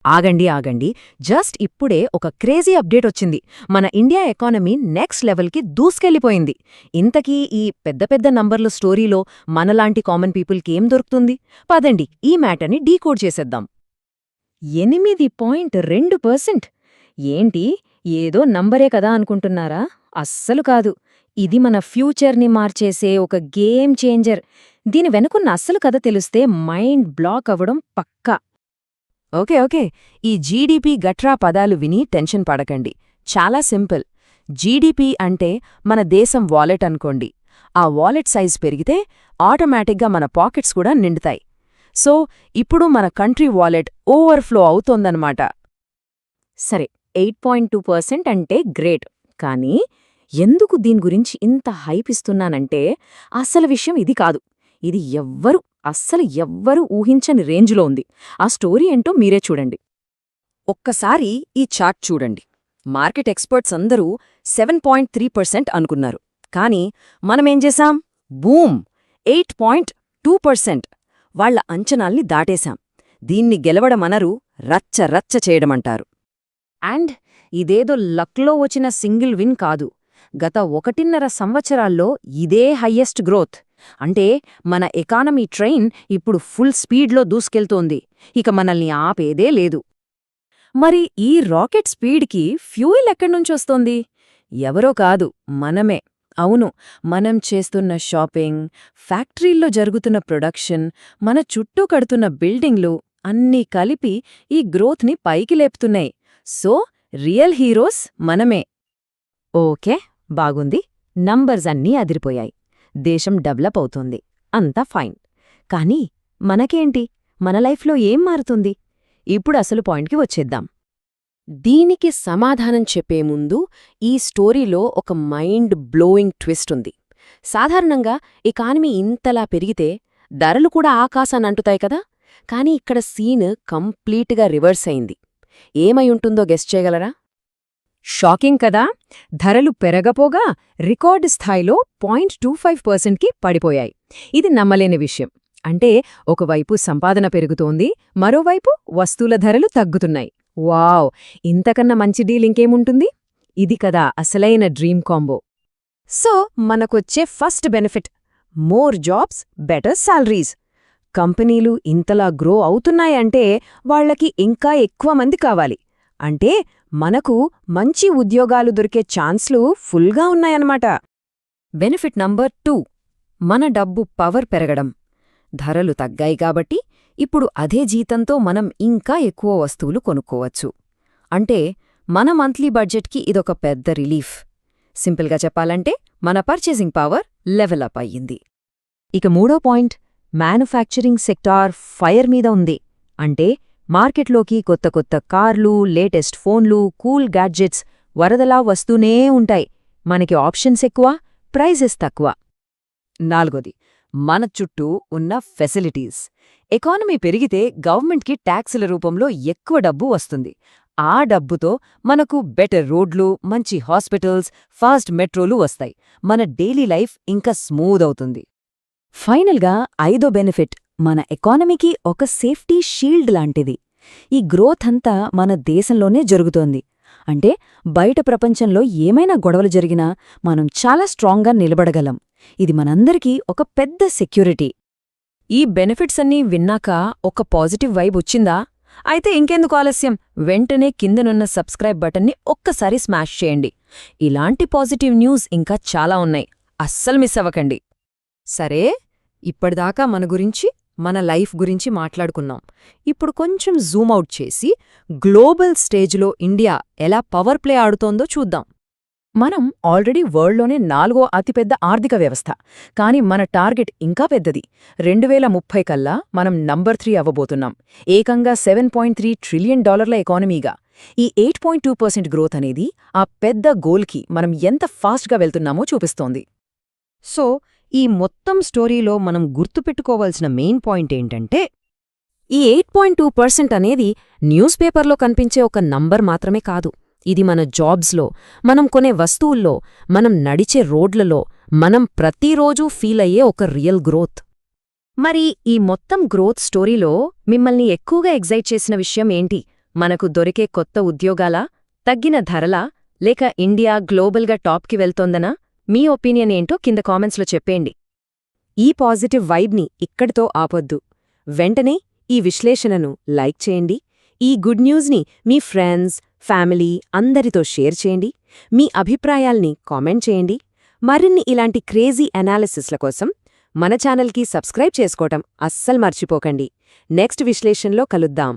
ఆగండి ఆగండి, జస్ట్ ఇప్పుడే ఒక క్రేజీ అప్డేట్ వచ్చింది. మన ఇండియా ఎకానమీ నెక్స్ట్ లెవెల్కి దూసుకెళ్లిపోయింది. ఇంతకీ ఈ పెద్ద పెద్ద నంబర్ల స్టోరీలో మనలాంటి కామన్ పీపుల్కి ఏం దొరుకుతుంది? పదండి ఈ మ్యాటర్ని డీకోడ్ చేసేద్దాం. 8.2%. ఏంటి, ఏదో నంబరే కదా అనుకుంటున్నారా? అస్సలు కాదు. ఇది మన ఫ్యూచర్ని మార్చేసే ఒక గేమ్ చేంజర్. దీని వెనుకున్న అస్సలు కథ తెలిస్తే మైండ్ బ్లాక్ అవ్వడం పక్కా. ఓకే ఓకే, ఈ జీడీపీ గట్రా పదాలు విని టెన్షన్ పడకండి. చాలా సింపుల్. జీడీపీ అంటే మన దేశం వాలెట్ అనుకోండి. ఆ వాలెట్ సైజ్ పెరిగితే ఆటోమేటిక్గా మన పాకెట్స్ కూడా నిండుతాయి. సో ఇప్పుడు మన కంట్రీ వాలెట్ ఓవర్ఫ్లో అవుతోందన్నమాట. సరే, 8.2% అంటే గ్రేట్. కానీ ఎందుకు దీని గురించి ఇంత హైప్ ఇస్తున్నానంటే అసలు విషయం ఇది కాదు. ఇది అస్సలు ఎవ్వరూ ఊహించని రేంజ్లో ఉంది. ఆ స్టోరీ ఏంటో మీరే చూడండి. ఒక్కసారి ఈ చార్ట్ చూడండి. మార్కెట్ ఎక్స్పర్ట్స్ అందరూ 7.3% అనుకున్నారు. కానీ మనమేం చేశాం? బూమ్! 8.2%. వాళ్ల అంచనాల్ని దాటేశాం. దీన్ని గెలవడమనరు, రచ్చ రచ్చ చేయడమంటారు. అండ్ ఇదేదో లక్లో వచ్చిన సింగిల్ విన్ కాదు. గత 1.5 సంవత్సరాల్లో ఇదే హయ్యెస్ట్ గ్రోత్. అంటే మన ఎకానమీ ట్రైన్ ఇప్పుడు ఫుల్ స్పీడ్లో దూసుకెళ్తోంది. ఇక మనల్ని ఆపేదే లేదు. మరి ఈ రాకెట్ స్పీడ్కి ఫ్యూయల్ ఎక్కడ్నుంచొస్తోంది? ఎవరో కాదు, మనమే. అవును, మనం చేస్తున్న షాపింగ్, ఫ్యాక్టరీల్లో జరుగుతున్న ప్రొడక్షన్, మన చుట్టూ కడుతున్న బిల్డింగ్లు అన్నీ కలిపి ఈ గ్రోత్ని పైకి లేపుతున్నాయి. సో రియల్ హీరోస్ మనమే. ఓకే, బాగుంది. నంబర్స్ అన్నీ అదిరిపోయాయి. దేశం డెవలప్ అవుతోంది. అంతా ఫైన్. కానీ మనకేంటి? మన లైఫ్లో ఏం మారుతుంది? ఇప్పుడు అసలు పాయింట్కి వచ్చేద్దాం. దీనికి సమాధానం చెప్పే ముందు ఈ స్టోరీలో ఒక మైండ్ బ్లోయింగ్ ట్విస్ట్ ఉంది. సాధారణంగా ఎకానమీ ఇంతలా పెరిగితే ధరలు కూడా ఆకాశానంటుతాయి కదా. కానీ ఇక్కడ సీన్ కంప్లీట్గా రివర్స్ అయింది. ఏమై ఉంటుందో గెస్ చేయగలరా? షాకింగ్ కదా. ధరలు పెరగపోగా రికార్డు స్థాయిలో 0.25%కి పడిపోయాయి. ఇది నమ్మలేని విషయం. అంటే ఒకవైపు సంపాదన పెరుగుతోంది, మరోవైపు వస్తువుల ధరలు తగ్గుతున్నాయి. వావ్! ఇంతకన్నా మంచి డీల్ ఇంకేముంటుంది? ఇది కదా అసలైన డ్రీమ్ కాంబో. సో మనకొచ్చే first benefit: more jobs, better salaries. కంపెనీలు ఇంతలా గ్రో అవుతున్నాయంటే వాళ్లకి ఇంకా ఎక్కువ మంది కావాలి. అంటే మనకు మంచి ఉద్యోగాలు దొరికే ఛాన్స్లు ఫుల్గా ఉన్నాయన్నమాట. బెనిఫిట్ నంబర్ 2: మన డబ్బు పవర్ పెరగడం. ధరలు తగ్గాయి కాబట్టి ఇప్పుడు అదే జీతంతో మనం ఇంకా ఎక్కువ వస్తువులు కొనుక్కోవచ్చు. అంటే మన మంత్లీ బడ్జెట్కి ఇదొక పెద్ద రిలీఫ్. సింపుల్గా చెప్పాలంటే మన పర్చేసింగ్ పవర్ లెవెల్ అప్ అయ్యింది. ఇక మూడో పాయింట్: మ్యానుఫ్యాక్చరింగ్ సెక్టార్ ఫైర్ మీద ఉంది. అంటే మార్కెట్లోకి కొత్త కొత్త కార్లు, లేటెస్ట్ ఫోన్లు, కూల్ గ్యాడ్జెట్స్ వరదలా వస్తూనే ఉంటాయి. మనకి ఆప్షన్స్ ఎక్కువ, ప్రైజెస్ తక్కువ. నాలుగోది: మన చుట్టూ ఉన్న ఫెసిలిటీస్. ఎకానమీ పెరిగితే గవర్నమెంట్కి ట్యాక్సుల రూపంలో ఎక్కువ డబ్బు వస్తుంది. ఆ డబ్బుతో మనకు బెటర్ రోడ్లు, మంచి హాస్పిటల్స్, ఫాస్ట్ మెట్రోలు వస్తాయి. మన డైలీ లైఫ్ ఇంకా స్మూత్ అవుతుంది. ఫైనల్గా ఐదో బెనిఫిట్: మన ఎకానమీకి ఒక సేఫ్టీ షీల్డ్ లాంటిది. ఈ గ్రోత్ అంతా మన దేశంలోనే జరుగుతోంది. అంటే బయట ప్రపంచంలో ఏమైనా గొడవలు జరిగినా మనం చాలా స్ట్రాంగ్గా నిలబడగలం. ఇది మనందరికీ ఒక పెద్ద సెక్యూరిటీ. ఈ బెనిఫిట్స్ అన్నీ విన్నాక ఒక పాజిటివ్ వైబ్ వచ్చిందా? అయితే ఇంకెందుకు ఆలస్యం, వెంటనే కిందనున్న సబ్స్క్రైబ్ బటన్ని ఒక్కసారి స్మాష్ చేయండి. ఇలాంటి పాజిటివ్ న్యూస్ ఇంకా చాలా ఉన్నాయి, అస్సలు మిస్ అవ్వకండి. సరే, ఇప్పటిదాకా మన గురించి, మన లైఫ్ గురించి మాట్లాడుకున్నాం. ఇప్పుడు కొంచెం జూమ్అవుట్ చేసి గ్లోబల్ స్టేజ్లో ఇండియా ఎలా పవర్ ప్లే ఆడుతోందో చూద్దాం. మనం ఆల్రెడీ వరల్డ్లోనే 4వ అతిపెద్ద ఆర్థిక వ్యవస్థ. కానీ మన టార్గెట్ ఇంకా పెద్దది. 2030 కల్లా మనం నంబర్ 3 అవ్వబోతున్నాం. ఏకంగా $7.3 ట్రిలియన్ ఎకానమీగా. ఈ 8.2% గ్రోత్ అనేది ఆ పెద్ద గోల్కి మనం ఎంత ఫాస్ట్గా వెళ్తున్నామో చూపిస్తోంది. సో ఈ మొత్తం స్టోరీలో మనం గుర్తుపెట్టుకోవాల్సిన మెయిన్ పాయింట్ ఏంటంటే, ఈ 8.2% అనేది న్యూస్ పేపర్లో కనిపించే ఒక నంబర్ మాత్రమే కాదు. ఇది మన జాబ్స్లో, మనం కొనే వస్తువుల్లో, మనం నడిచే రోడ్లలో, మనం ప్రతిరోజూ ఫీల్ అయ్యే ఒక రియల్ గ్రోత్. మరి ఈ మొత్తం గ్రోత్ స్టోరీలో మిమ్మల్ని ఎక్కువగా ఎగ్జైట్ చేసిన విషయం ఏంటి? మనకు దొరికే కొత్త ఉద్యోగాలా, తగ్గిన ధరలా, లేక ఇండియా గ్లోబల్గా టాప్కి వెళ్తోందనా? మీ ఒపీనియన్ ఏంటో కింద కామెంట్స్లో చెప్పేయండి. ఈ పాజిటివ్ వైబ్ని ఇక్కడితో ఆపొద్దు. వెంటనే ఈ విశ్లేషణను లైక్ చేయండి. ఈ గుడ్ న్యూస్ని మీ ఫ్రెండ్స్, ఫ్యామిలీ అందరితో షేర్ చేయండి. మీ అభిప్రాయాల్ని కామెంట్ చేయండి. మరిన్ని ఇలాంటి క్రేజీ అనాలిసిస్ల కోసం మన ఛానల్కి సబ్స్క్రైబ్ చేసుకోవటం అస్సలు మర్చిపోకండి. నెక్స్ట్ విశ్లేషణలో కలుద్దాం.